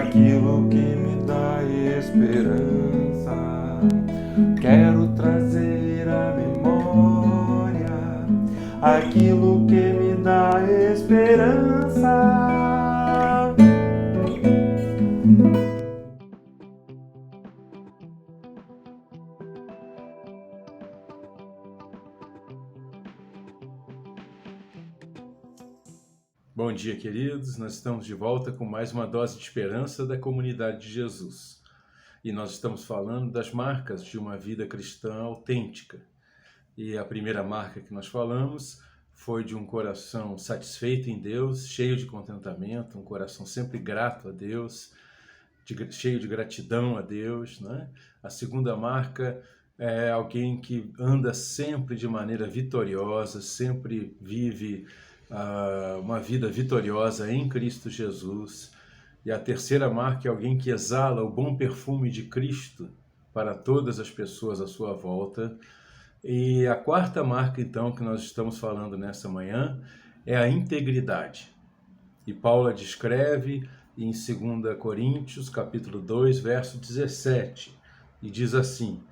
aquilo que me dá esperança. Quero trazer à memória aquilo que me dá esperança. Bom dia, queridos. Nós estamos de volta com mais uma dose de esperança da comunidade de Jesus. E nós estamos falando das marcas de uma vida cristã autêntica. E a primeira marca que nós falamos foi de um coração satisfeito em Deus, cheio de contentamento, um coração sempre grato a Deus, cheio de gratidão a Deus, né? A segunda marca é alguém que anda sempre de maneira vitoriosa, sempre vive uma vida vitoriosa em Cristo Jesus. E a terceira marca é alguém que exala o bom perfume de Cristo para todas as pessoas à sua volta. E a quarta marca, então, que nós estamos falando nessa manhã é a integridade. E Paulo a descreve em 2 Coríntios, capítulo 2, verso 17, e diz assim: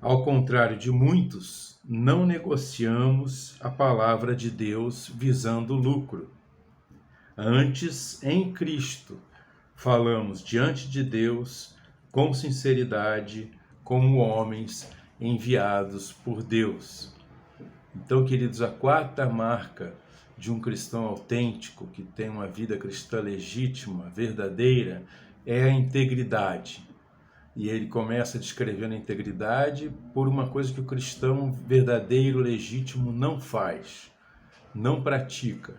ao contrário de muitos, não negociamos a palavra de Deus visando lucro. Antes, em Cristo, falamos diante de Deus com sinceridade, como homens enviados por Deus. Então, queridos, a quarta marca de um cristão autêntico, que tem uma vida cristã legítima, verdadeira, é a integridade. E ele começa descrevendo a integridade por uma coisa que o cristão verdadeiro, legítimo, não faz, não pratica,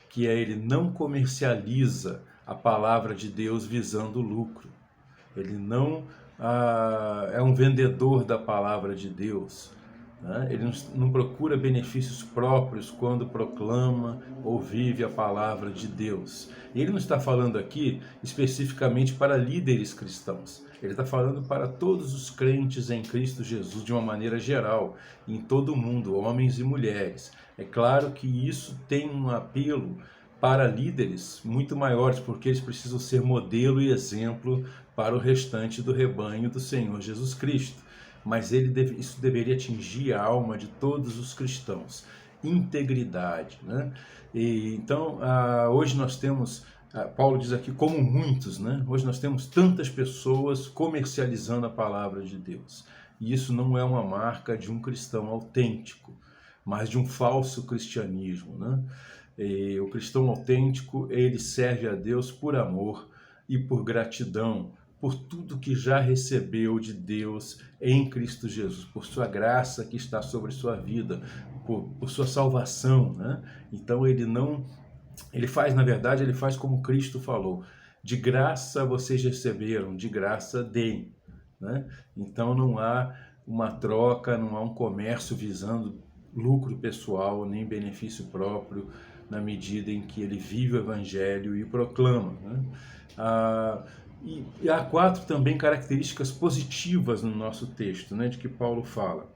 que é ele não comercializa a palavra de Deus visando lucro. Ele não é um vendedor da palavra de Deus. Ele não procura benefícios próprios quando proclama ou vive a palavra de Deus. Ele não está falando aqui especificamente para líderes cristãos. Ele está falando para todos os crentes em Cristo Jesus de uma maneira geral, em todo o mundo, homens e mulheres. É claro que isso tem um apelo para líderes muito maiores, porque eles precisam ser modelo e exemplo para o restante do rebanho do Senhor Jesus Cristo. Mas isso deveria atingir a alma de todos os cristãos. Integridade, né? Então, hoje nós temos, Paulo diz aqui, como muitos, né? Hoje nós temos tantas pessoas comercializando a palavra de Deus. E isso não é uma marca de um cristão autêntico, mas de um falso cristianismo, né? E o cristão autêntico, ele serve a Deus por amor e por gratidão, por tudo que já recebeu de Deus em Cristo Jesus, por sua graça que está sobre sua vida, por sua salvação, né? Então ele faz como Cristo falou: de graça vocês receberam, de graça deem, né? Então não há uma troca, não há um comércio visando lucro pessoal, nem benefício próprio, na medida em que ele vive o Evangelho e o proclama, né? E há quatro também características positivas no nosso texto, né, de que Paulo fala.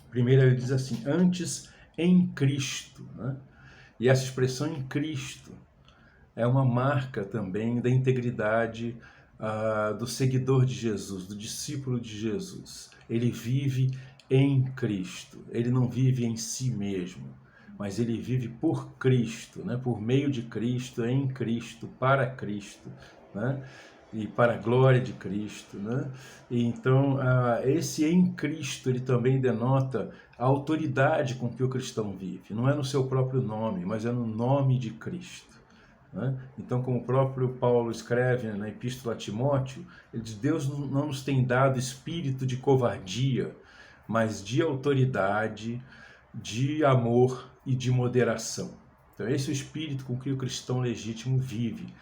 Primeiro, ele diz assim: antes em Cristo, né? E essa expressão em Cristo é uma marca também da integridade do seguidor de Jesus, do discípulo de Jesus. Ele vive em Cristo, ele não vive em si mesmo, mas ele vive por Cristo, né? Por meio de Cristo, em Cristo, para Cristo, né? E para a glória de Cristo, né? E então, esse em Cristo, ele também denota a autoridade com que o cristão vive. Não é no seu próprio nome, mas é no nome de Cristo, né? Então, como o próprio Paulo escreve na Epístola a Timóteo, ele diz: Deus não nos tem dado espírito de covardia, mas de autoridade, de amor e de moderação. Então, esse é o espírito com que o cristão legítimo vive,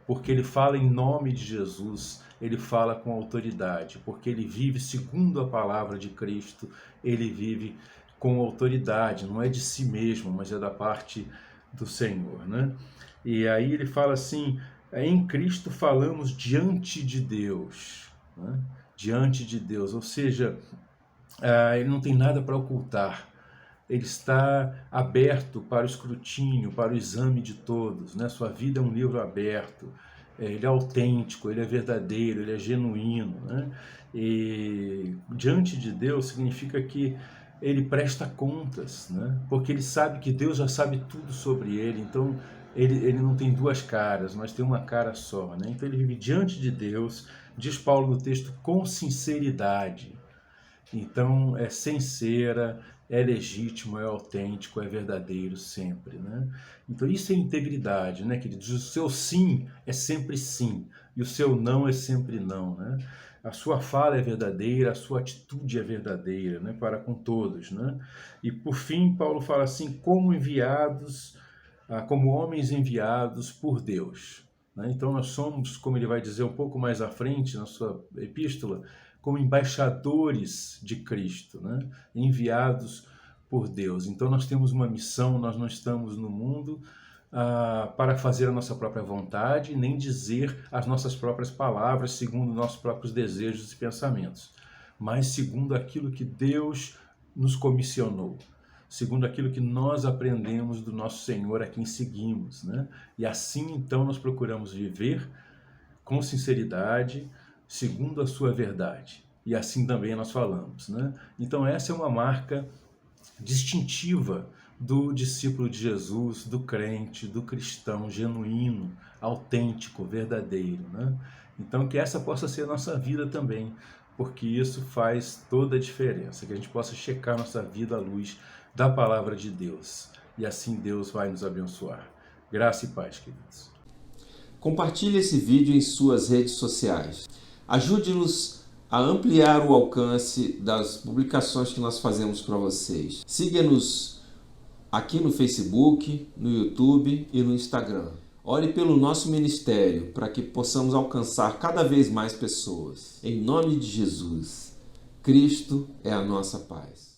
porque ele fala em nome de Jesus, ele fala com autoridade, porque ele vive segundo a palavra de Cristo, ele vive com autoridade, não é de si mesmo, mas é da parte do Senhor, né? E aí ele fala assim: em Cristo falamos diante de Deus, né? Diante de Deus, ou seja, ele não tem nada para ocultar. Ele está aberto para o escrutínio, para o exame de todos, né? Sua vida é um livro aberto. ele é autêntico, ele é verdadeiro, ele é genuíno, né? E diante de Deus significa que ele presta contas, né? Porque ele sabe que Deus já sabe tudo sobre ele, então ele não tem duas caras, mas tem uma cara só, né? Então ele vive diante de Deus, diz Paulo no texto, com sinceridade. Então é sincera, é legítimo, é autêntico, é verdadeiro sempre, né? Então isso é integridade, né, queridos? O seu sim é sempre sim e o seu não é sempre não, né? A sua fala é verdadeira, a sua atitude é verdadeira, né, para com todos, né? E por fim, Paulo fala assim, como enviados, como homens enviados por Deus, né? Então nós somos, como ele vai dizer um pouco mais à frente na sua epístola, como embaixadores de Cristo, né? Enviados por Deus. Então nós temos uma missão, nós não estamos no mundo para fazer a nossa própria vontade, nem dizer as nossas próprias palavras segundo nossos próprios desejos e pensamentos, mas segundo aquilo que Deus nos comissionou, segundo aquilo que nós aprendemos do nosso Senhor a quem seguimos, né? E assim então nós procuramos viver com sinceridade, segundo a sua verdade. E assim também nós falamos, né? Então essa é uma marca distintiva do discípulo de Jesus, do crente, do cristão genuíno, autêntico, verdadeiro, né? Então que essa possa ser a nossa vida também, porque isso faz toda a diferença, que a gente possa checar nossa vida à luz da palavra de Deus. E assim Deus vai nos abençoar. Graça e paz, queridos. Compartilhe esse vídeo em suas redes sociais. Ajude-nos a ampliar o alcance das publicações que nós fazemos para vocês. Siga-nos aqui no Facebook, no YouTube e no Instagram. Ore pelo nosso ministério para que possamos alcançar cada vez mais pessoas. Em nome de Jesus, Cristo é a nossa paz.